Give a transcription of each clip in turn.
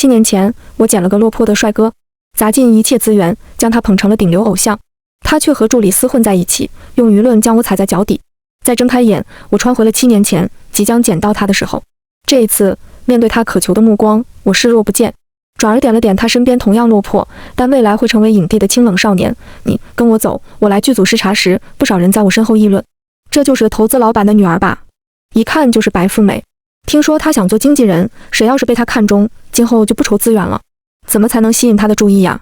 7年前，我捡了个落魄的帅哥，砸尽一切资源，将他捧成了顶流偶像。他却和助理厮混在一起，用舆论将我踩在脚底。再睁开眼，我穿回了7年前即将捡到他的时候。这一次，面对他渴求的目光，我视若不见，转而点了点他身边同样落魄，但未来会成为影帝的清冷少年。你跟我走。我来剧组视察时，不少人在我身后议论，这就是投资老板的女儿吧？一看就是白富美。听说她想做经纪人，谁要是被她看中，今后就不愁资源了。怎么才能吸引她的注意呀？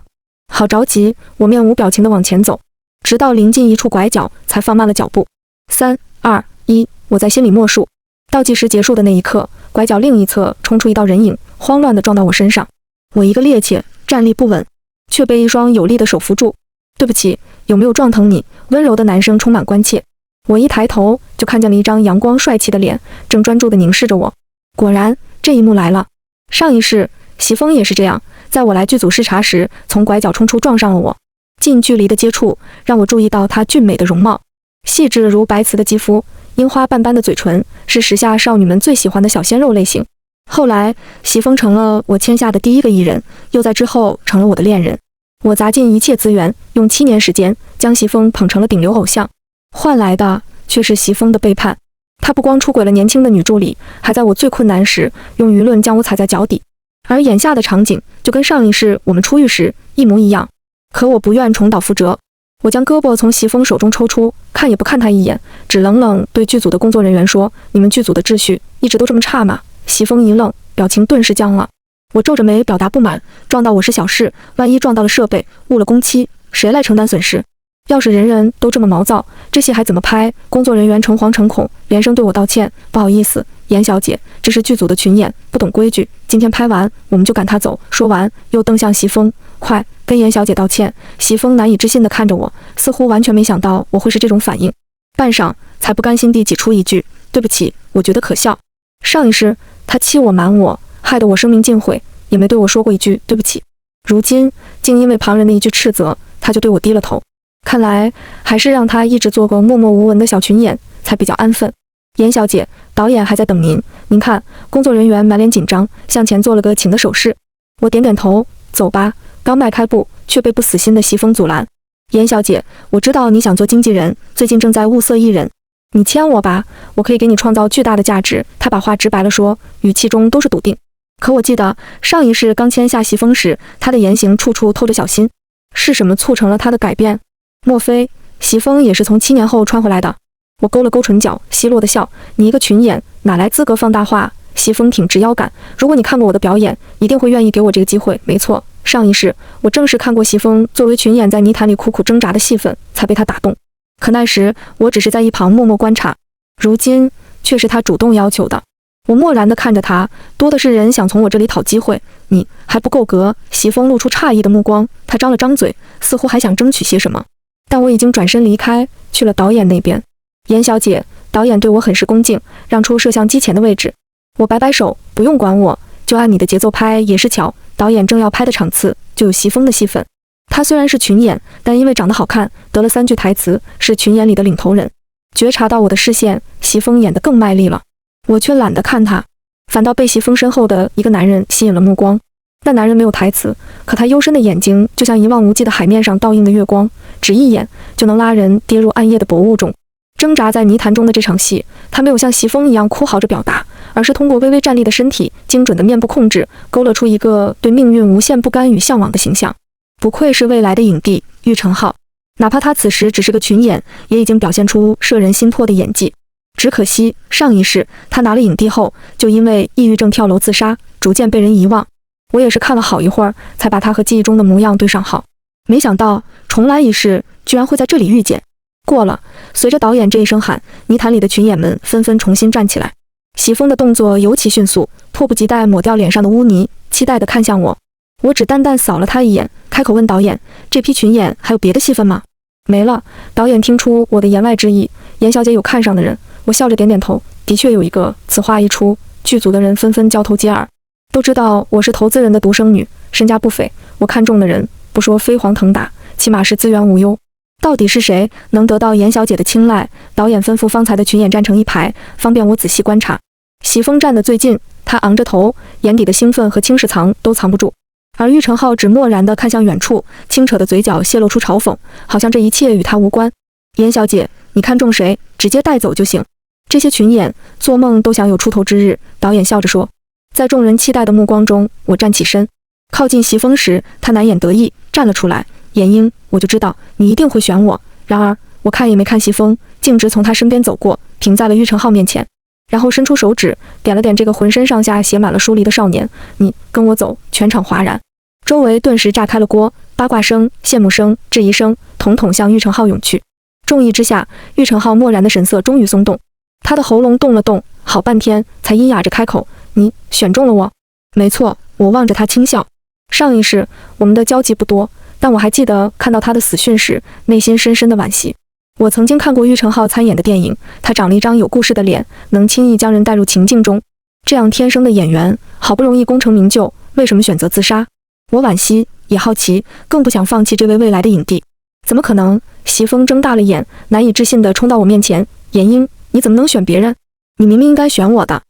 好着急，我面无表情地往前走，直到临近一处拐角，才放慢了脚步。3、2、1，我在心里默数。倒计时结束的那一刻，拐角另一侧冲出一道人影，慌乱地撞到我身上。我一个趔趄，站立不稳，却被一双有力的手扶住。对不起，有没有撞疼你？温柔的男声充满关切。我一抬头，就看见了一张阳光帅气的脸，正专注地凝视着我。果然，这一幕来了。上一世，席峰也是这样，在我来剧组视察时，从拐角冲出撞上了我。近距离的接触，让我注意到她俊美的容貌，细致如白瓷的肌肤，樱花瓣般的嘴唇，是时下少女们最喜欢的小鲜肉类型。后来，席峰成了我签下的第一个艺人，又在之后成了我的恋人。我砸尽一切资源，用7年时间将席峰捧成了顶流偶像，换来的却是席峰的背叛。他不光出轨了年轻的女助理，还在我最困难时用舆论将我踩在脚底。而眼下的场景就跟上一世我们初遇时一模一样。可我不愿重蹈覆辙，我将胳膊从席峰手中抽出，看也不看他一眼，只冷冷对剧组的工作人员说：“你们剧组的秩序一直都这么差吗？”席峰一愣，表情顿时僵了。我皱着眉表达不满，撞到我是小事，万一撞到了设备，误了工期，谁来承担损失？要是人人都这么毛躁，这戏还怎么拍？工作人员诚惶诚恐，连声对我道歉：“不好意思，严小姐，这是剧组的群演，不懂规矩，今天拍完我们就赶他走。”说完，又瞪向席峰：“快跟严小姐道歉。”席峰难以置信地看着我，似乎完全没想到我会是这种反应，半晌才不甘心地挤出一句：“对不起，我觉得可笑。上一世他欺我瞒我，害得我生命尽毁，也没对我说过一句对不起。如今竟因为旁人的一句斥责，他就对我低了头。看来还是让他一直做个默默无闻的小群演才比较安分。严小姐，导演还在等您。您看。”工作人员满脸紧张，向前做了个请的手势。我点点头，走吧。刚迈开步，却被不死心的席峰阻拦。严小姐，我知道你想做经纪人，最近正在物色艺人，你签我吧，我可以给你创造巨大的价值。他把话直白了说，语气中都是笃定。可我记得上一世刚签下席峰时，他的言行处处透着小心，是什么促成了他的改变？莫非席峰也是从7年后穿回来的？我勾了勾唇角，奚落的笑：“你一个群演，哪来资格放大话？”席峰挺直腰杆：“如果你看过我的表演，一定会愿意给我这个机会。没错，上一世我正是看过席峰作为群演在泥潭里苦苦挣扎的戏份，才被他打动。可那时我只是在一旁默默观察，如今却是他主动要求的。”我漠然地看着他，多的是人想从我这里讨机会，你还不够格。席峰露出诧异的目光，他张了张嘴，似乎还想争取些什么，但我已经转身离开，去了导演那边。严小姐，导演对我很是恭敬，让出摄像机前的位置。我摆摆手，不用管我，就按你的节奏拍也是巧。导演正要拍的场次就有席峰的戏份。他虽然是群演，但因为长得好看，得了3句台词，是群演里的领头人。觉察到我的视线，席峰演得更卖力了，我却懒得看他，反倒被席峰身后的一个男人吸引了目光。那男人没有台词，可他幽深的眼睛就像一望无际的海面上倒映的月光，只一眼就能拉人跌入暗夜的薄雾中。挣扎在泥潭中的这场戏，他没有像席峰一样哭嚎着表达，而是通过微微站立的身体、精准的面部控制，勾勒出一个对命运无限不甘与向往的形象。不愧是未来的影帝玉成浩，哪怕他此时只是个群演，也已经表现出摄人心魄的演技。只可惜上一世他拿了影帝后，就因为抑郁症跳楼自杀，逐渐被人遗忘。我也是看了好一会儿，才把他和记忆中的模样对上号。没想到重来一世，居然会在这里遇见。过了，随着导演这一声喊，泥潭里的群演们纷纷重新站起来。席峰的动作尤其迅速，迫不及待抹掉脸上的污泥，期待地看向我。我只淡淡扫了他一眼，开口问导演：“这批群演还有别的戏份吗？”没了。导演听出我的言外之意，严小姐有看上的人。我笑着点点头，的确有一个。此话一出，剧组的人纷纷交头接耳，都知道我是投资人的独生女，身家不菲。我看中的人，不说飞黄腾达，起码是资源无忧。到底是谁能得到严小姐的青睐？导演吩咐方才的群演站成一排，方便我仔细观察。席峰站得最近，他昂着头，眼底的兴奋和轻视都藏不住。而玉成浩只漠然地看向远处，清扯的嘴角泄露出嘲讽，好像这一切与他无关。严小姐，你看中谁，直接带走就行。这些群演做梦都想有出头之日。导演笑着说。在众人期待的目光中，我站起身，靠近席峰时，他难掩得意，站了出来。严英，我就知道你一定会选我。然而，我看也没看席峰，径直从他身边走过，停在了玉成浩面前，然后伸出手指，点了点这个浑身上下写满了疏离的少年。你跟我走。全场哗然，周围顿时炸开了锅，八卦声、羡慕声、质疑声，统统向玉成浩涌去。众议之下，玉成浩漠然的神色终于松动，他的喉咙动了动，好半天才阴哑着开口：“你选中了我？”“没错。”我望着他轻笑。上一世我们的交集不多，但我还记得看到他的死讯时，内心深深的惋惜。我曾经看过玉成浩参演的电影，他长了一张有故事的脸，能轻易将人带入情境中。这样天生的演员，好不容易功成名就，为什么选择自杀？我惋惜，也好奇，更不想放弃这位未来的影帝。怎么可能？席峰睁大了眼，难以置信地冲到我面前。严英，你怎么能选别人？你明明应该选我的。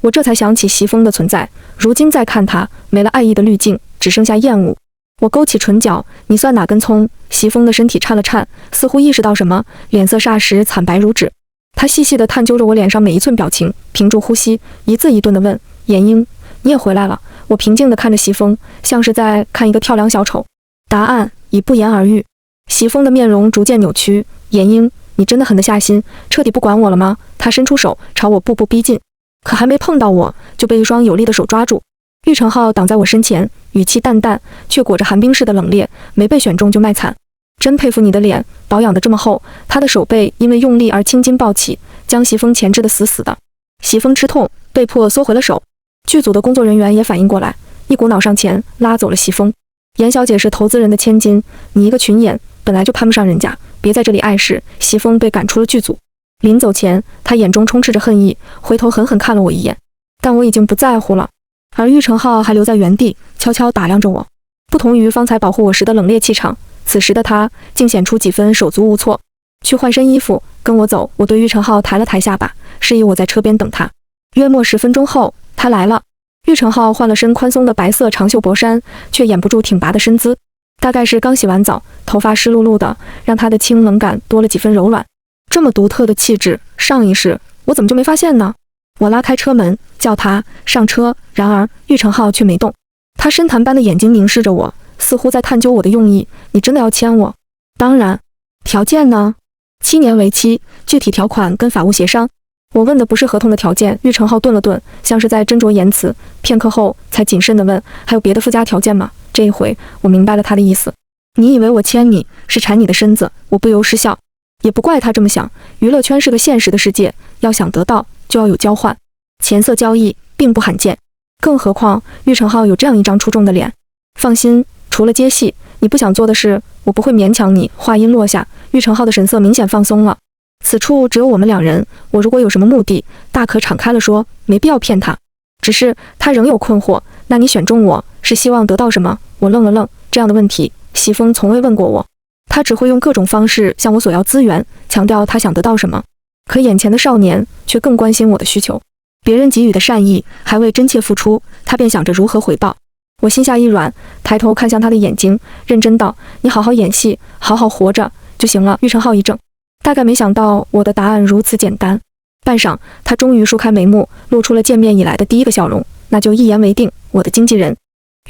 我这才想起席峰的存在，如今再看他，没了爱意的滤镜，只剩下厌恶。我勾起唇角，你算哪根葱？席峰的身体颤了颤，似乎意识到什么，脸色霎时惨白如纸。他细细地探究着我脸上每一寸表情，屏住呼吸，一字一顿地问：“严英，你也回来了？”我平静地看着席峰，像是在看一个跳梁小丑。答案已不言而喻。席峰的面容逐渐扭曲。严英，你真的狠得下心，彻底不管我了吗？他伸出手朝我步步逼近，可还没碰到我，就被一双有力的手抓住。玉成浩挡在我身前，语气淡淡，却裹着寒冰似的冷冽。没被选中就卖惨，真佩服你的脸，保养得这么厚。他的手背因为用力而青筋暴起，将席峰钳制得死死的。席峰吃痛，被迫缩回了手。剧组的工作人员也反应过来，一股脑上前拉走了席峰。严小姐是投资人的千金，你一个群演本来就攀不上人家，别在这里碍事。席峰被赶出了剧组。临走前，他眼中充斥着恨意，回头狠狠看了我一眼，但我已经不在乎了。而玉成浩还留在原地，悄悄打量着我。不同于方才保护我时的冷冽气场，此时的他竟显出几分手足无措。去换身衣服，跟我走。我对玉成浩抬了抬下巴，示意我在车边等他。约莫10分钟后，他来了。玉成浩换了身宽松的白色长袖薄衫，却掩不住挺拔的身姿。大概是刚洗完澡，头发湿漉漉的，让他的清冷感多了几分柔软。这么独特的气质，上一世我怎么就没发现呢？我拉开车门，叫他上车，然而玉成浩却没动。他深潭般的眼睛凝视着我，似乎在探究我的用意。你真的要签我？当然。条件呢？7年为期，具体条款跟法务协商。我问的不是合同的条件。玉成浩顿了顿，像是在斟酌言辞，片刻后才谨慎地问：还有别的附加条件吗？这一回我明白了他的意思。你以为我签你是缠你的身子？我不由失笑。也不怪他这么想，娱乐圈是个现实的世界，要想得到就要有交换，钱色交易并不罕见，更何况玉成浩有这样一张出众的脸。放心，除了接戏，你不想做的事，我不会勉强你。话音落下，玉成浩的神色明显放松了。此处只有我们两人，我如果有什么目的，大可敞开了说，没必要骗他。只是他仍有困惑，那你选中我是希望得到什么？我愣了愣，这样的问题席峰从未问过我。他只会用各种方式向我索要资源，强调他想得到什么。可眼前的少年却更关心我的需求，别人给予的善意还未真切付出，他便想着如何回报。我心下一软，抬头看向他的眼睛，认真道：你好好演戏，好好活着就行了。玉成浩一怔，大概没想到我的答案如此简单。半晌，他终于舒开眉目，露出了见面以来的第一个笑容，那就一言为定，我的经纪人。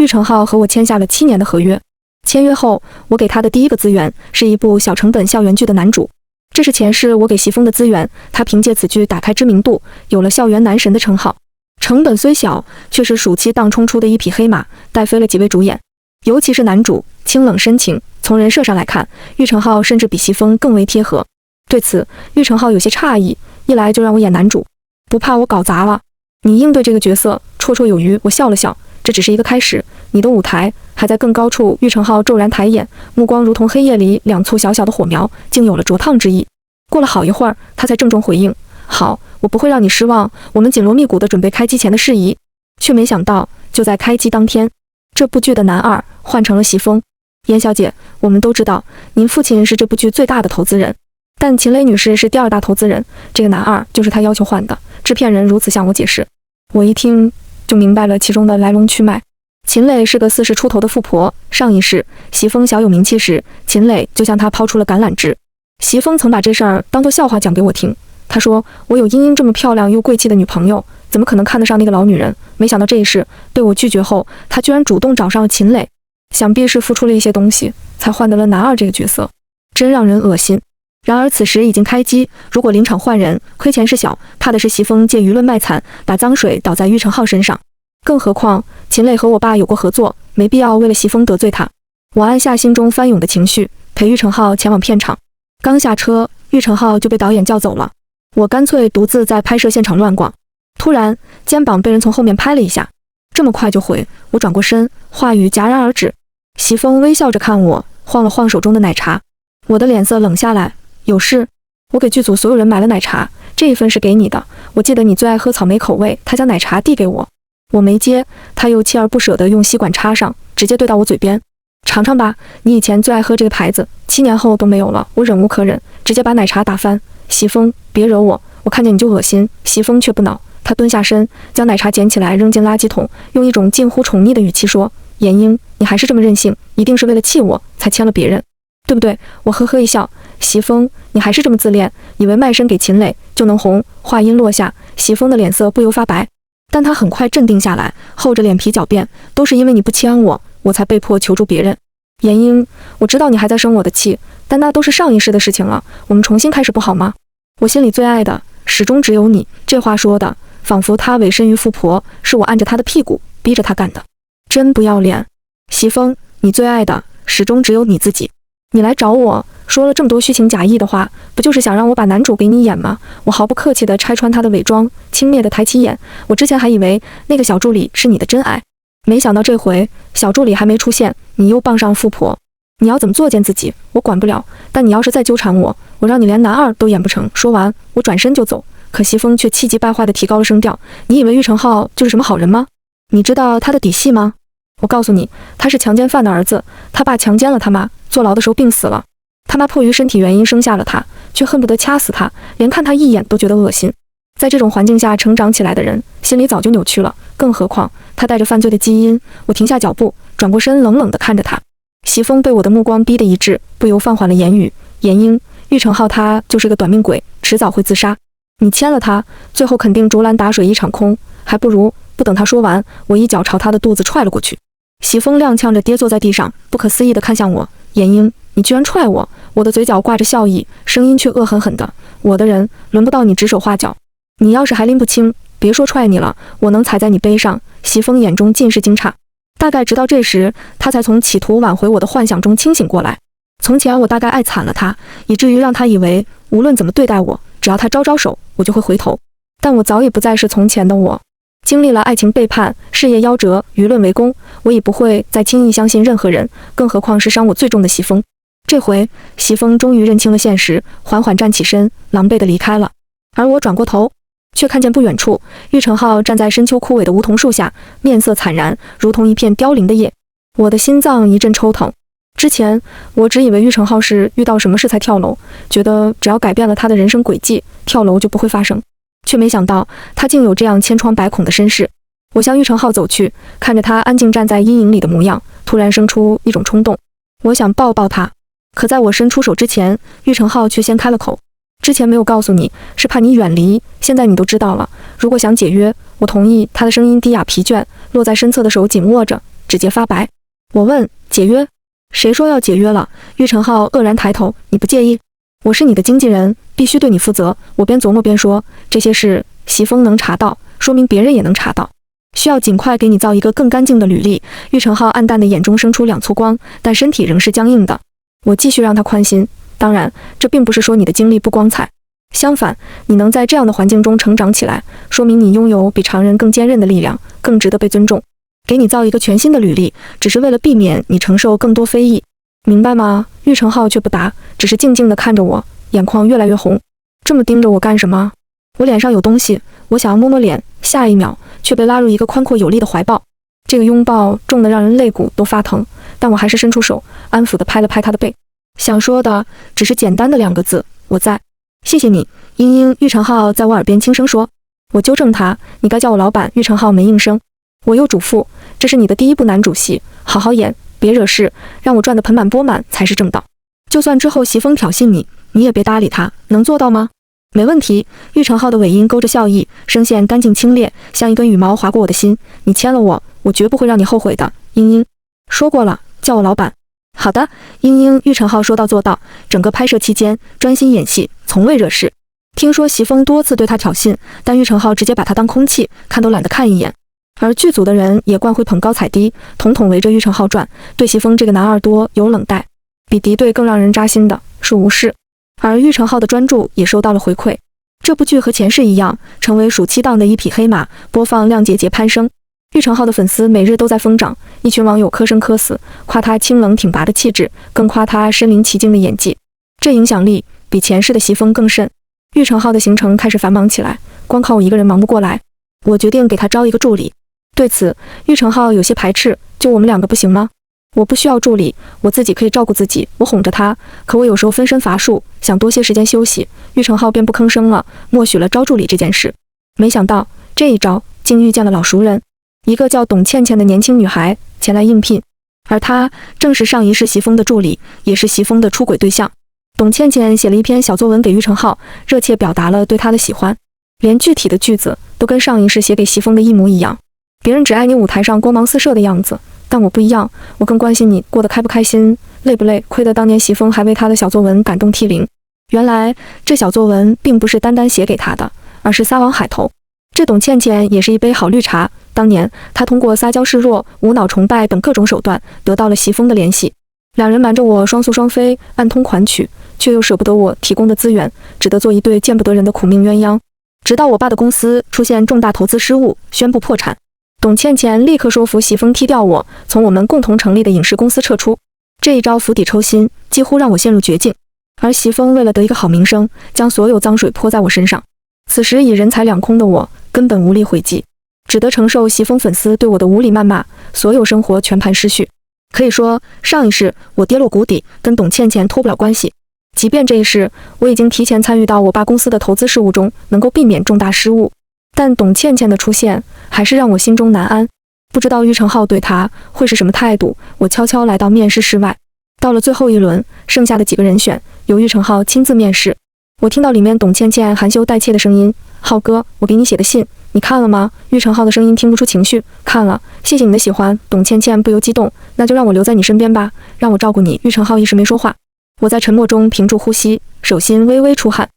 玉成浩和我签下了7年的合约。签约后，我给他的第一个资源是一部小成本校园剧的男主，这是前世我给席峰的资源，他凭借此剧打开知名度，有了校园男神的称号。成本虽小，却是暑期档冲出的一匹黑马，带飞了几位主演。尤其是男主清冷深情，从人设上来看，玉成浩甚至比席峰更为贴合。对此，玉成浩有些诧异，一来就让我演男主，不怕我搞砸了？你应对这个角色绰绰有余。我笑了笑，这只是一个开始，你的舞台还在更高处。玉成浩骤然抬眼，目光如同黑夜里两簇小小的火苗，竟有了灼烫之意。过了好一会儿，他才郑重回应：好，我不会让你失望，我们紧锣密鼓地准备开机前的事宜。却没想到，就在开机当天，这部剧的男二换成了席峰。严小姐，我们都知道您父亲是这部剧最大的投资人，但秦磊女士是第二大投资人，这个男二就是她要求换的。制片人如此向我解释，我一听就明白了其中的来龙去脉。秦磊是个40出头的富婆，上一世席峰小有名气时，秦磊就向她抛出了橄榄枝。席峰曾把这事儿当作笑话讲给我听，他说我有英英这么漂亮又贵气的女朋友，怎么可能看得上那个老女人？没想到这一世被我拒绝后，他居然主动找上了秦磊，想必是付出了一些东西，才换得了男二这个角色，真让人恶心。然而此时已经开机，如果临场换人，亏钱是小，怕的是席峰借舆论卖惨，把脏水倒在郁成浩身上。更何况秦磊和我爸有过合作，没必要为了席峰得罪他。我按下心中翻涌的情绪，陪郁成浩前往片场。刚下车，郁成浩就被导演叫走了，我干脆独自在拍摄现场乱逛。突然肩膀被人从后面拍了一下，这么快就回，我转过身，话语戛然而止。席峰微笑着看我，晃了晃手中的奶茶。我的脸色冷下来，有事？我给剧组所有人买了奶茶，这一份是给你的，我记得你最爱喝草莓口味。他将奶茶递给我，我没接，他又锲而不舍地用吸管插上，直接对到我嘴边，尝尝吧，你以前最爱喝这个牌子，7年后都没有了。我忍无可忍，直接把奶茶打翻。席峰，别惹我，我看见你就恶心。席峰却不恼，他蹲下身，将奶茶捡起来扔进垃圾桶，用一种近乎宠溺的语气说，严英，你还是这么任性，一定是为了气我才签了别人，对不对？我呵呵一笑，席峰，你还是这么自恋，以为卖身给秦磊就能红。话音落下，席峰的脸色不由发白，但他很快镇定下来，厚着脸皮狡辩，都是因为你不签我，我才被迫求助别人。严英，我知道你还在生我的气，但那都是上一世的事情了，我们重新开始不好吗？我心里最爱的始终只有你。这话说的仿佛他委身于富婆，是我按着他的屁股逼着他干的，真不要脸。席峰，你最爱的始终只有你自己，你来找我说了这么多虚情假意的话，不就是想让我把男主给你演吗？我毫不客气地拆穿他的伪装，轻蔑地抬起眼。我之前还以为那个小助理是你的真爱，没想到这回小助理还没出现，你又傍上富婆。你要怎么作践自己我管不了，但你要是再纠缠我，我让你连男二都演不成。说完我转身就走，可席峰却气急败坏地提高了声调，你以为郁成浩就是什么好人吗？你知道他的底细吗？我告诉你，他是强奸犯的儿子，他爸强奸了他妈，坐牢的时候病死了，他妈迫于身体原因生下了他，却恨不得掐死他，连看他一眼都觉得恶心。在这种环境下成长起来的人，心里早就扭曲了，更何况他带着犯罪的基因。我停下脚步，转过身，冷冷地看着他。席峰被我的目光逼得一滞，不由放缓了言语，严英，郁成浩他就是个短命鬼，迟早会自杀，你签了他，最后肯定竹篮打水一场空，还不如不等他说完，我一脚朝他的肚子踹了过去。席峰踉跄着跌坐在地上，不可思议地看向我，严英，你居然踹我！我的嘴角挂着笑意，声音却恶狠狠的，我的人轮不到你指手画脚，你要是还拎不清，别说踹你了，我能踩在你背上。席峰眼中尽是惊诧，大概直到这时，他才从企图挽回我的幻想中清醒过来。从前我大概爱惨了他，以至于让他以为无论怎么对待我，只要他招招手，我就会回头。但我早已不再是从前的我，经历了爱情背叛、事业夭折、舆论围攻，我已不会再轻易相信任何人，更何况是伤我最重的席峰。这回，席峰终于认清了现实，缓缓站起身，狼狈地离开了。而我转过头，却看见不远处，郁成浩站在深秋枯萎的梧桐树下，面色惨然，如同一片凋零的叶。我的心脏一阵抽疼。之前我只以为郁成浩是遇到什么事才跳楼，觉得只要改变了他的人生轨迹，跳楼就不会发生，却没想到他竟有这样千疮百孔的身世。我向郁成浩走去，看着他安静站在阴影里的模样，突然生出一种冲动，我想抱抱他。可在我伸出手之前，郁成浩却先开了口，之前没有告诉你，是怕你远离，现在你都知道了。如果想解约，我同意。他的声音低哑疲倦，落在身侧的手紧握着，指节发白。我问，解约？谁说要解约了？郁成浩愕然抬头，你不介意？我是你的经纪人，必须对你负责。我边琢磨边说，这些事席峰能查到，说明别人也能查到，需要尽快给你造一个更干净的履历。郁成浩暗淡的眼中生出两簇光，但身体仍是僵硬的。我继续让他宽心，当然这并不是说你的经历不光彩，相反，你能在这样的环境中成长起来，说明你拥有比常人更坚韧的力量，更值得被尊重。给你造一个全新的履历，只是为了避免你承受更多非议，明白吗？郁成浩却不答，只是静静地看着我，眼眶越来越红。这么盯着我干什么？我脸上有东西，我想要摸摸脸，下一秒却被拉入一个宽阔有力的怀抱。这个拥抱重得让人肋骨都发疼，但我还是伸出手，安抚地拍了拍他的背。想说的只是简单的2个字，我在。谢谢你，英英。玉成浩在我耳边轻声说。我纠正他，你该叫我老板。玉成浩没应声。我又嘱咐，这是你的第1部男主戏，好好演，别惹事，让我赚得盆满钵满才是正道。就算之后席风挑衅你，你也别搭理他，能做到吗？没问题。玉成浩的尾音勾着笑意，声线干净清冽，像一根羽毛划过我的心。你签了我，我绝不会让你后悔的，英英。说过了，叫我老板。好的，英英。玉成浩说到做到，整个拍摄期间专心演戏，从未惹事。听说席风多次对他挑衅，但玉成浩直接把他当空气，看都懒得看一眼。而剧组的人也惯会捧高踩低，统统围着玉成浩转，对席风这个男二多有冷待。比敌对更让人扎心的是无视，而玉成浩的专注也收到了回馈。这部剧和前世一样，成为暑期档的一匹黑马，播放量节节攀升。玉成浩的粉丝每日都在疯涨，一群网友磕生磕死，夸他清冷挺拔的气质，更夸他身临其境的演技。这影响力比前世的席风更甚。玉成浩的行程开始繁忙起来，光靠我一个人忙不过来，我决定给他招一个助理。对此，玉成浩有些排斥，就我们2个不行吗？我不需要助理，我自己可以照顾自己。我哄着他，可我有时候分身乏术，想多些时间休息。玉成浩便不吭声了，默许了招助理这件事。没想到这一招竟遇见了老熟人，一个叫董倩倩的年轻女孩前来应聘，而她正是上一世席风的助理，也是席风的出轨对象。董倩倩写了一篇小作文给玉成浩，热切表达了对他的喜欢，连具体的句子都跟上一世写给席风的一模一样。别人只爱你舞台上光芒四射的样子，但我不一样，我更关心你过得开不开心，累不累。亏得当年席风还为他的小作文感动涕零。原来这小作文并不是单单写给他的，而是撒网海投。这董倩倩也是一杯好绿茶，当年她通过撒娇示弱、无脑崇拜等各种手段得到了席风的联系。2人瞒着我双宿双飞，暗通款曲，却又舍不得我提供的资源，只得做一对见不得人的苦命鸳鸯。直到我爸的公司出现重大投资失误，宣布破产，董倩倩立刻说服席风踢掉我，从我们共同成立的影视公司撤出。这一招釜底抽薪，几乎让我陷入绝境。而席风为了得一个好名声，将所有脏水泼在我身上。此时已人财两空的我根本无力回击，只得承受席风粉丝对我的无理谩骂，所有生活全盘失序。可以说上一世我跌落谷底，跟董倩倩脱不了关系。即便这一世我已经提前参与到我爸公司的投资事务中，能够避免重大失误，但董倩倩的出现还是让我心中难安。不知道玉成浩对她会是什么态度，我悄悄来到面试室外。到了最后一轮，剩下的几个人选由玉成浩亲自面试。我听到里面董倩倩含羞带怯的声音：“浩哥，我给你写的信，你看了吗？”玉成浩的声音听不出情绪：“看了，谢谢你的喜欢。”董倩倩不由激动：“那就让我留在你身边吧，让我照顾你。”玉成浩一时没说话。我在沉默中屏住呼吸，手心微微出汗，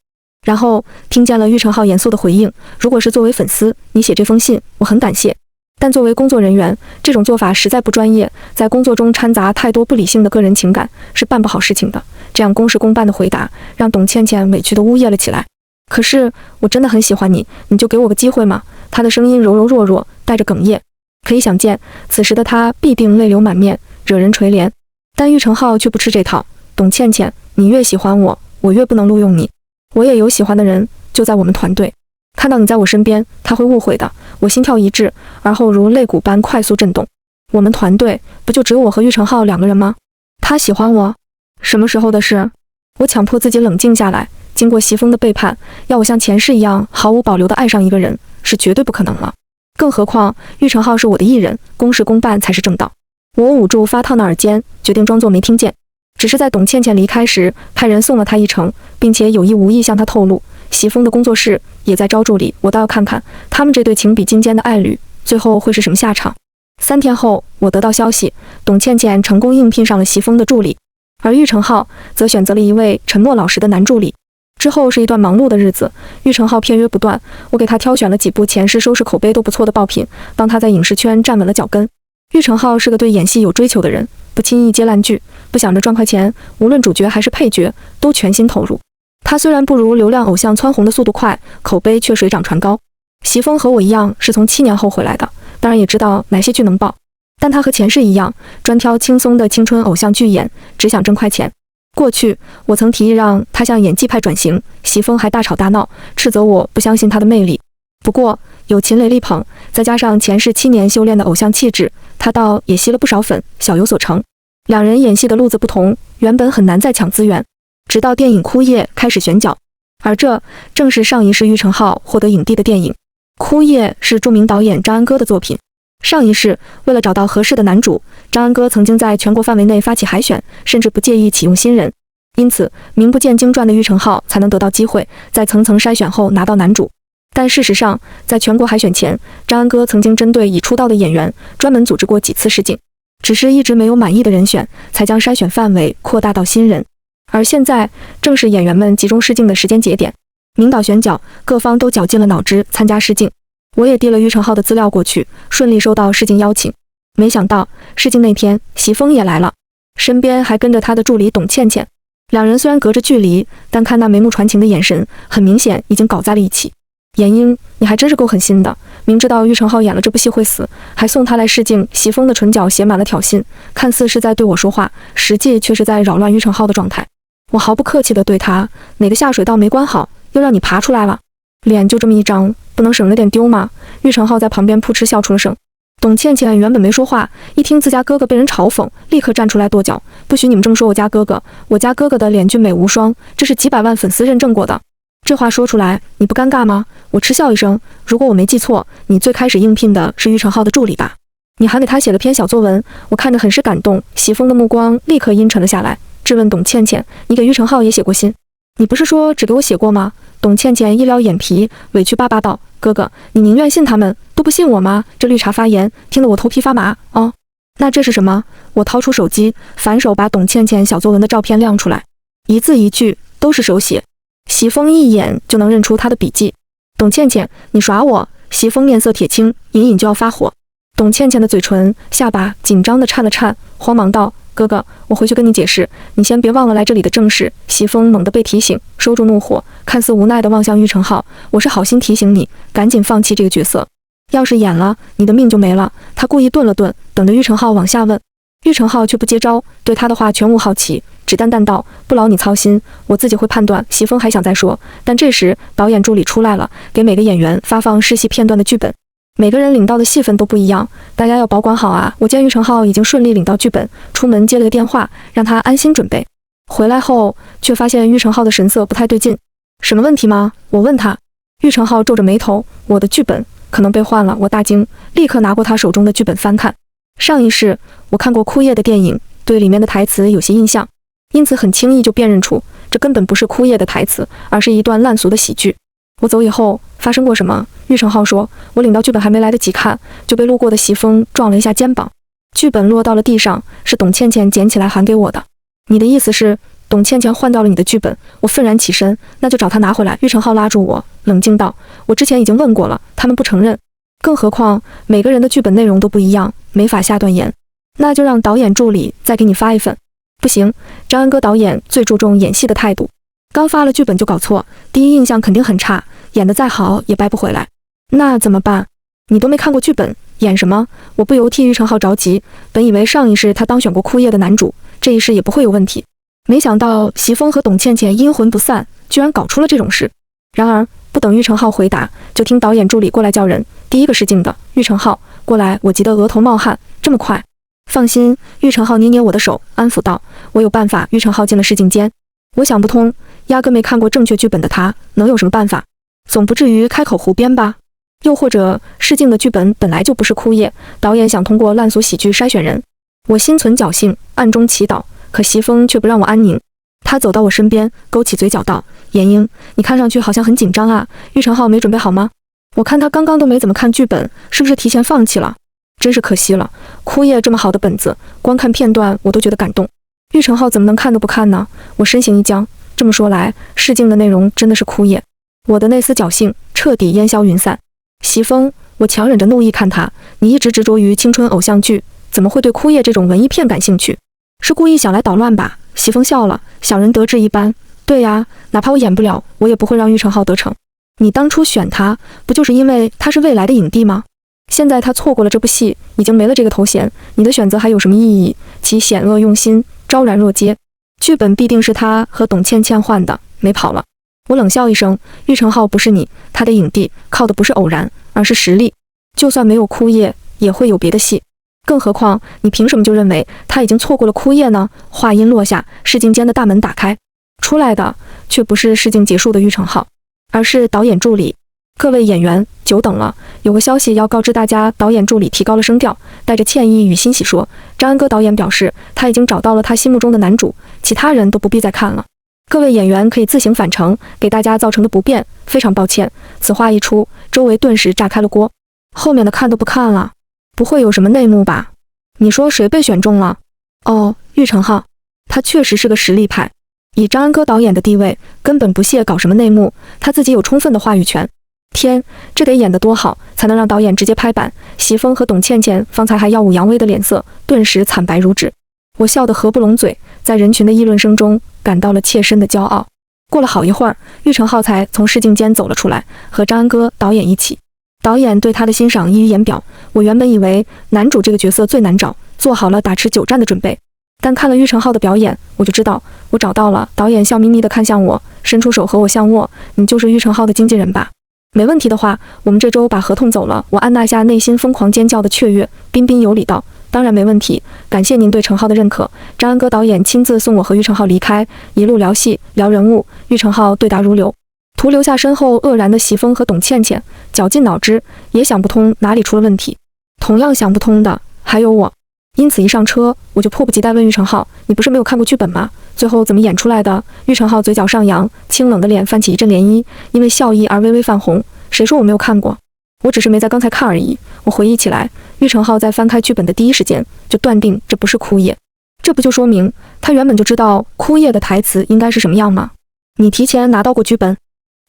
然后听见了玉成浩严肃的回应：“如果是作为粉丝，你写这封信，我很感谢。但作为工作人员，这种做法实在不专业，在工作中掺杂太多不理性的个人情感，是办不好事情的。”这样公事公办的回答，让董倩倩委屈地呜咽了起来。可是我真的很喜欢你，你就给我个机会嘛。她的声音柔柔弱弱，带着哽咽。可以想见，此时的她必定泪流满面，惹人垂怜。但玉成浩却不吃这套。董倩倩，你越喜欢我，我越不能录用你。我也有喜欢的人，就在我们团队。看到你在我身边，他会误会的。我心跳一滞，而后如肋骨般快速震动。我们团队不就只有我和玉成浩2个人吗？他喜欢我？什么时候的事？我强迫自己冷静下来。经过席风的背叛，要我像前世一样毫无保留地爱上一个人，是绝对不可能了。更何况玉成浩是我的艺人，公事公办才是正道。我捂住发烫的耳尖，决定装作没听见。只是在董倩倩离开时，派人送了她一程，并且有意无意向她透露，席风的工作室也在招助理。我倒要看看他们这对情比金坚的爱侣最后会是什么下场。3天后，我得到消息，董倩倩成功应聘上了席风的助理，而玉成浩则选择了一位沉默老实的男助理。之后是一段忙碌的日子，玉成浩片约不断，我给他挑选了几部前世收视口碑都不错的爆品，帮他在影视圈站稳了脚跟。玉成浩是个对演戏有追求的人，不轻易接烂剧，不想着赚快钱，无论主角还是配角都全心投入。他虽然不如流量偶像蹿红的速度快，口碑却水涨船高。席风和我一样是从7年后回来的，当然也知道哪些剧能爆，但他和前世一样，专挑轻松的青春偶像剧演，只想挣快钱。过去我曾提议让他向演技派转型，席风还大吵大闹，斥责我不相信他的魅力。不过有秦磊力捧，再加上前世7年修炼的偶像气质，他倒也吸了不少粉，小有所成。两人演戏的路子不同，原本很难再抢资源。直到电影《哭夜》开始选角，而这正是上一世玉成浩获得影帝的电影。《哭夜》是著名导演张安哥的作品。上一世为了找到合适的男主，张安哥曾经在全国范围内发起海选，甚至不介意启用新人。因此，名不见经传的玉成浩才能得到机会，在层层筛选后拿到男主。但事实上，在全国海选前，张安哥曾经针对已出道的演员专门组织过几次试镜，只是一直没有满意的人选，才将筛选范围扩大到新人。而现在正是演员们集中试镜的时间节点，明导选角，各方都绞尽了脑汁参加试镜。我也递了玉成浩的资料过去，顺利收到试镜邀请。没想到试镜那天，席峰也来了，身边还跟着他的助理董倩倩。两人虽然隔着距离，但看那眉目传情的眼神，很明显已经搞在了一起。闫英，你还真是够狠心的，明知道玉成浩演了这部戏会死，还送他来试镜。席峰的唇角写满了挑衅，看似是在对我说话，实际却是在扰乱玉成浩的状态。我毫不客气地对他，哪个下水道没关好，又让你爬出来了？脸就这么一张，不能省着点丢吗？玉成浩在旁边扑哧笑出了声。董倩倩原本没说话，一听自家哥哥被人嘲讽，立刻站出来跺脚，不许你们这么说我家哥哥，我家哥哥的脸俊美无双，这是几百万粉丝认证过的。这话说出来，你不尴尬吗？我嗤笑一声，如果我没记错，你最开始应聘的是玉成浩的助理吧？你还给他写了篇小作文，我看着很是感动。席峰的目光立刻阴沉了下来，质问董倩倩，你给玉成浩也写过信？你不是说只给我写过吗？董倩倩一撩眼皮，委屈巴巴道，哥哥，你宁愿信他们，都不信我吗？这绿茶发言，听得我头皮发麻。哦，那这是什么？我掏出手机，反手把董倩倩小作文的照片亮出来，一字一句都是手写。席峰一眼就能认出他的笔迹。董倩倩，你耍我！席峰面色铁青，隐隐就要发火。董倩倩的嘴唇、下巴紧张地颤了颤，慌忙道，哥哥，我回去跟你解释，你先别忘了来这里的正事。席峰猛地被提醒，收住怒火，看似无奈地望向玉成浩，我是好心提醒你，赶紧放弃这个角色，要是演了，你的命就没了。他故意顿了顿，等着玉成浩往下问。玉成浩却不接招，对他的话全无好奇，只淡淡道，不劳你操心，我自己会判断。席峰还想再说，但这时导演助理出来了，给每个演员发放试戏片段的剧本。每个人领到的戏份都不一样，大家要保管好啊！我见玉成浩已经顺利领到剧本，出门接了个电话，让他安心准备。回来后却发现玉成浩的神色不太对劲。什么问题吗？我问他。玉成浩皱着眉头，我的剧本可能被换了。我大惊，立刻拿过他手中的剧本翻看。上一世我看过哭夜的电影，对里面的台词有些印象，因此很轻易就辨认出这根本不是哭夜的台词，而是一段烂俗的喜剧。我走以后发生过什么？玉成浩说，我领到剧本还没来得及看，就被路过的席峰撞了一下肩膀，剧本落到了地上，是董倩倩捡起来还给我的。你的意思是董倩倩换掉了你的剧本？我愤然起身，那就找她拿回来。玉成浩拉住我，冷静道，我之前已经问过了，他们不承认，更何况每个人的剧本内容都不一样，没法下断言。那就让导演助理再给你发一份。不行，张安哥导演最注重演戏的态度，刚发了剧本就搞错，第一印象肯定很差，演得再好也掰不回来。那怎么办？你都没看过剧本，演什么？我不由替玉成浩着急，本以为上一世他当选过哭夜的男主，这一世也不会有问题，没想到席峰和董倩倩阴魂不散，居然搞出了这种事。然而不等玉成浩回答，就听导演助理过来叫人，第一个试镜的玉成浩过来。我急得额头冒汗，这么快？放心，玉成浩捏捏我的手，安抚道，我有办法。玉成浩进了试镜间，我想不通，压根没看过正确剧本的他能有什么办法？总不至于开口胡编吧？又或者试镜的剧本本来就不是哭夜，导演想通过烂俗喜剧筛选人？我心存侥幸，暗中祈祷，可席峰却不让我安宁。他走到我身边，勾起嘴角道，闫英，你看上去好像很紧张啊，玉成浩没准备好吗？我看他刚刚都没怎么看剧本，是不是提前放弃了？真是可惜了，哭夜这么好的本子，光看片段我都觉得感动，玉成浩怎么能看都不看呢？我身形一僵，这么说来，试镜的内容真的是哭夜。我的那丝侥幸彻底烟消云散。席峰，我强忍着怒意看他，你一直执着于青春偶像剧，怎么会对哭夜这种文艺片感兴趣？是故意想来捣乱吧？席峰笑了，小人得志一般。对呀，哪怕我演不了，我也不会让玉成浩得逞。你当初选他，不就是因为他是未来的影帝吗？现在他错过了这部戏，已经没了这个头衔，你的选择还有什么意义？其险恶用心，昭然若揭。剧本必定是他和董倩倩换的，没跑了。我冷笑一声，玉成浩不是你，他的影帝靠的不是偶然，而是实力。就算没有哭夜，也会有别的戏。更何况你凭什么就认为他已经错过了枯叶呢？话音落下，试镜间的大门打开，出来的却不是试镜结束的玉成浩，而是导演助理。各位演员，久等了，有个消息要告知大家，导演助理提高了声调，带着歉意与欣喜说，张安哥导演表示他已经找到了他心目中的男主，其他人都不必再看了。各位演员可以自行返程，给大家造成的不便非常抱歉。此话一出，周围顿时炸开了锅。后面的看都不看了，不会有什么内幕吧？你说谁被选中了？哦，玉成浩，他确实是个实力派，以张安哥导演的地位，根本不屑搞什么内幕，他自己有充分的话语权。天，这得演得多好，才能让导演直接拍板？席峰和董倩倩方才还耀武扬威的脸色，顿时惨白如纸。我笑得合不拢嘴，在人群的议论声中，感到了切身的骄傲。过了好一会儿，玉成浩才从试镜间走了出来，和张安哥导演一起。导演对他的欣赏溢于言表。我原本以为男主这个角色最难找，做好了打持久战的准备，但看了玉成浩的表演，我就知道我找到了。导演笑眯眯地看向我，伸出手和我相握。你就是玉成浩的经纪人吧？没问题的话，我们这周把合同走了。我按捺下内心疯狂尖叫的雀跃，彬彬有礼道：当然没问题，感谢您对成浩的认可。张安哥导演亲自送我和玉成浩离开，一路聊戏聊人物，玉成浩对答如流，徒留下身后愕然的席峰和董倩倩，绞尽脑汁也想不通哪里出了问题。同样想不通的还有我，因此一上车我就迫不及待问玉成浩：你不是没有看过剧本吗？最后怎么演出来的？玉成浩嘴角上扬，清冷的脸泛起一阵涟漪，因为笑意而微微泛红。谁说我没有看过？我只是没在刚才看而已。我回忆起来，玉成浩在翻开剧本的第一时间就断定这不是枯叶，这不就说明他原本就知道枯叶的台词应该是什么样吗？你提前拿到过剧本？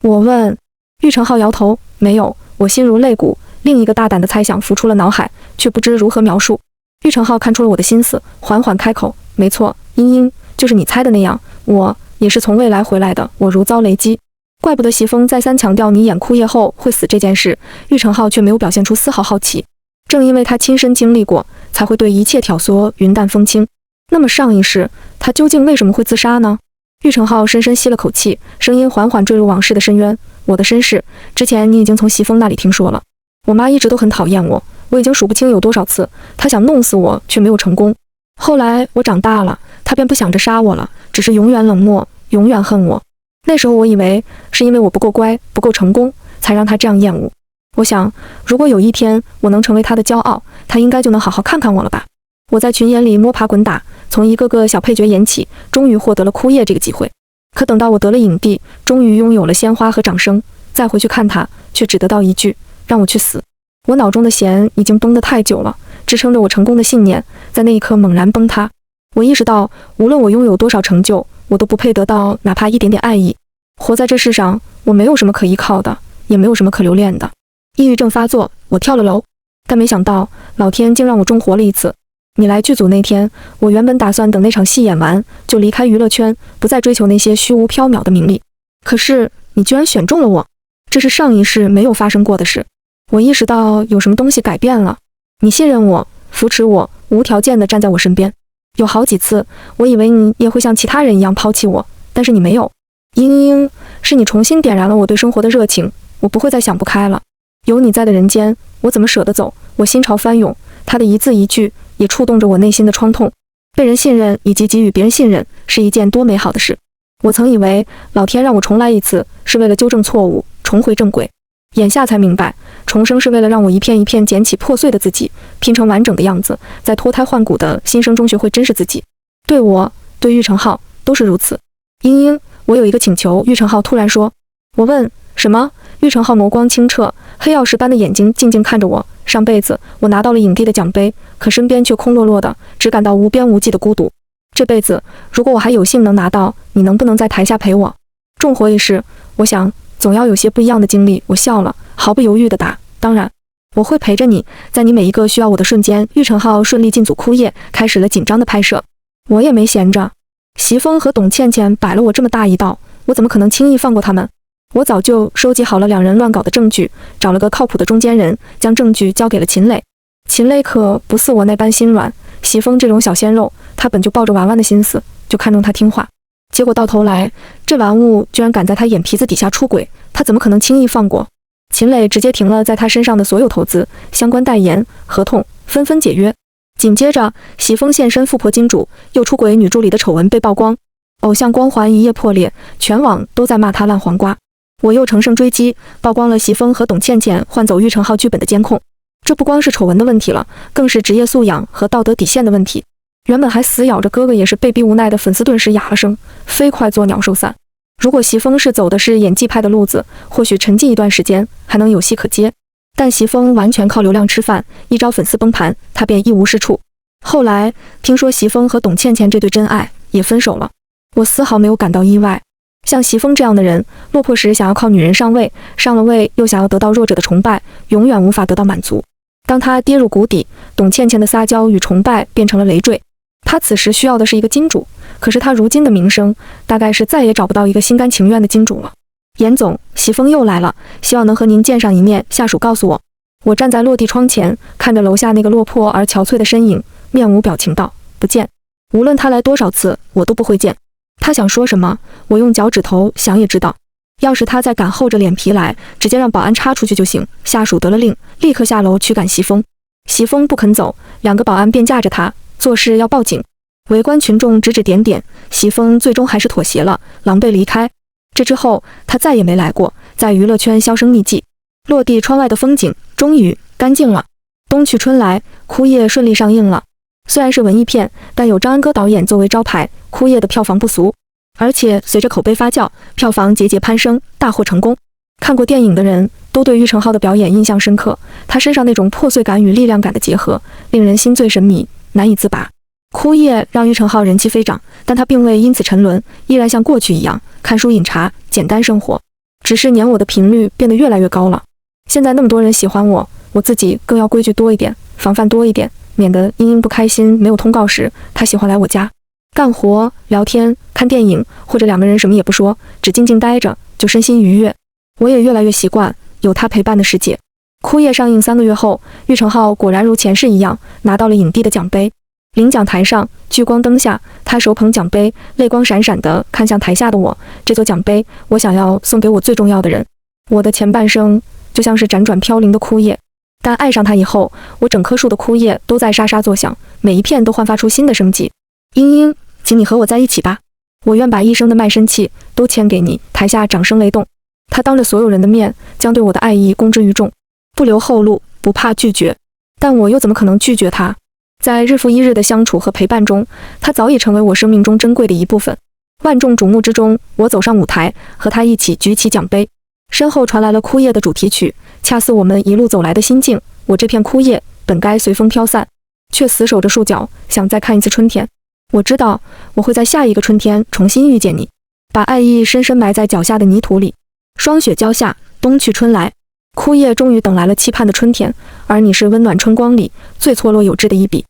我问。玉成浩摇头，没有。我心如肋骨，另一个大胆的猜想浮出了脑海，却不知如何描述。玉成浩看出了我的心思，缓缓开口：没错，茵茵，就是你猜的那样，我也是从未来回来的，我如遭雷击。怪不得席峰再三强调你演枯叶后会死这件事，玉成浩却没有表现出丝毫好奇。正因为他亲身经历过，才会对一切挑唆云淡风轻。那么上一世，他究竟为什么会自杀呢？玉成浩深深吸了口气，声音缓缓坠入往事的深渊。我的身世，之前你已经从席峰那里听说了。我妈一直都很讨厌我，我已经数不清有多少次，她想弄死我，却没有成功。后来我长大了，她便不想着杀我了，只是永远冷漠，永远恨我。那时候我以为是因为我不够乖，不够成功，才让她这样厌恶。我想，如果有一天我能成为她的骄傲，她应该就能好好看看我了吧。我在群演里摸爬滚打，从一个个小配角演起，终于获得了枯叶这个机会。可等到我得了影帝，终于拥有了鲜花和掌声，再回去看他，却只得到一句：让我去死。我脑中的弦已经绷得太久了，支撑着我成功的信念，在那一刻猛然崩塌。我意识到，无论我拥有多少成就，我都不配得到哪怕一点点爱意。活在这世上，我没有什么可依靠的，也没有什么可留恋的。抑郁症发作，我跳了楼，但没想到老天竟让我终活了一次。你来剧组那天，我原本打算等那场戏演完就离开娱乐圈，不再追求那些虚无缥缈的名利。可是你居然选中了我，这是上一世没有发生过的事。我意识到有什么东西改变了。你信任我，扶持我，无条件地站在我身边。有好几次，我以为你也会像其他人一样抛弃我，但是你没有。茵茵，是你重新点燃了我对生活的热情，我不会再想不开了。有你在的人间，我怎么舍得走？我心潮翻涌，他的一字一句也触动着我内心的创痛。被人信任以及给予别人信任是一件多美好的事。我曾以为老天让我重来一次是为了纠正错误，重回正轨，眼下才明白，重生是为了让我一片一片捡起破碎的自己，拼成完整的样子，在脱胎换骨的新生中学会珍视自己。对我，对玉成浩都是如此。茵茵，我有一个请求。玉成浩突然说。我问什么？玉成浩眸光清澈，黑曜石般的眼睛静静看着我。上辈子我拿到了影帝的奖杯，可身边却空落落的，只感到无边无际的孤独。这辈子如果我还有幸能拿到，你能不能在台下陪我？重活一世，我想总要有些不一样的经历。我笑了，毫不犹豫地答：当然，我会陪着你，在你每一个需要我的瞬间。玉成浩顺利进组枯叶，开始了紧张的拍摄。我也没闲着，席峰和董倩倩摆了我这么大一道，我怎么可能轻易放过他们？我早就收集好了两人乱搞的证据，找了个靠谱的中间人，将证据交给了秦磊。秦磊可不似我那般心软，席峰这种小鲜肉，他本就抱着玩玩的心思，就看中他听话。结果到头来，这玩物居然敢在他眼皮子底下出轨，他怎么可能轻易放过？秦磊直接停了在他身上的所有投资、相关代言合同，纷纷解约。紧接着，喜峰现身富婆金主，又出轨女助理的丑闻被曝光，偶像光环一夜破裂，全网都在骂他烂黄瓜。我又乘胜追击，曝光了喜峰和董倩倩换走玉成浩剧本的监控。这不光是丑闻的问题了，更是职业素养和道德底线的问题。原本还死咬着哥哥也是被逼无奈的粉丝顿时哑了声，飞快作鸟兽散。如果喜峰是走的是演技派的路子，或许沉寂一段时间还能有戏可接。但喜峰完全靠流量吃饭，一招粉丝崩盘，他便一无是处。后来听说喜峰和董倩倩这对真爱也分手了，我丝毫没有感到意外。像喜峰这样的人，落魄时想要靠女人上位，上了位又想要得到弱者的崇拜，永远无法得到满足。当他跌入谷底，董倩倩的撒娇与崇拜变成了累赘。他此时需要的是一个金主，可是他如今的名声，大概是再也找不到一个心甘情愿的金主了。严总，喜峰又来了，希望能和您见上一面。下属告诉我。我站在落地窗前，看着楼下那个落魄而憔悴的身影，面无表情道：不见。无论他来多少次，我都不会见。他想说什么，我用脚趾头想也知道。要是他再敢厚着脸皮来，直接让保安插出去就行。下属得了令，立刻下楼驱赶喜峰。喜峰不肯走，两个保安便架着他，做事要报警。围观群众指指点点，喜峰最终还是妥协了，狼狈离开。这之后，他再也没来过，在娱乐圈销声匿迹。落地窗外的风景终于干净了。冬去春来，枯叶顺利上映了。虽然是文艺片，但有张安歌导演作为招牌，枯叶的票房不俗。而且随着口碑发酵，票房节节攀升，大获成功。看过电影的人都对玉成浩的表演印象深刻，他身上那种破碎感与力量感的结合，令人心醉神迷，难以自拔。枯叶让玉成浩人气飞涨，但他并未因此沉沦，依然像过去一样看书饮茶，简单生活。只是黏我的频率变得越来越高了。现在那么多人喜欢我，我自己更要规矩多一点，防范多一点，免得因不开心没有通告时，他喜欢来我家干活、聊天、看电影，或者两个人什么也不说，只静静待着，就身心愉悦。我也越来越习惯有他陪伴的世界。枯叶上映3个月后，玉成浩果然如前世一样，拿到了影帝的奖杯。领奖台上，聚光灯下，他手捧奖杯，泪光闪闪地看向台下的我。这座奖杯，我想要送给我最重要的人。我的前半生就像是辗转飘零的枯叶，但爱上他以后，我整棵树的枯叶都在沙沙作响，每一片都焕发出新的生机。英英，请你和我在一起吧，我愿把一生的卖身契都签给你。台下掌声雷动，他当着所有人的面将对我的爱意公之于众，不留后路，不怕拒绝。但我又怎么可能拒绝他？在日复一日的相处和陪伴中，他早已成为我生命中珍贵的一部分。万众瞩目之中，我走上舞台，和他一起举起奖杯。身后传来了枯叶的主题曲，恰似我们一路走来的心境。我这片枯叶本该随风飘散，却死守着树脚，想再看一次春天。我知道我会在下一个春天重新遇见你，把爱意深深埋在脚下的泥土里。霜雪交下，冬去春来，枯叶终于等来了期盼的春天，而你是温暖春光里最错落有致的一笔。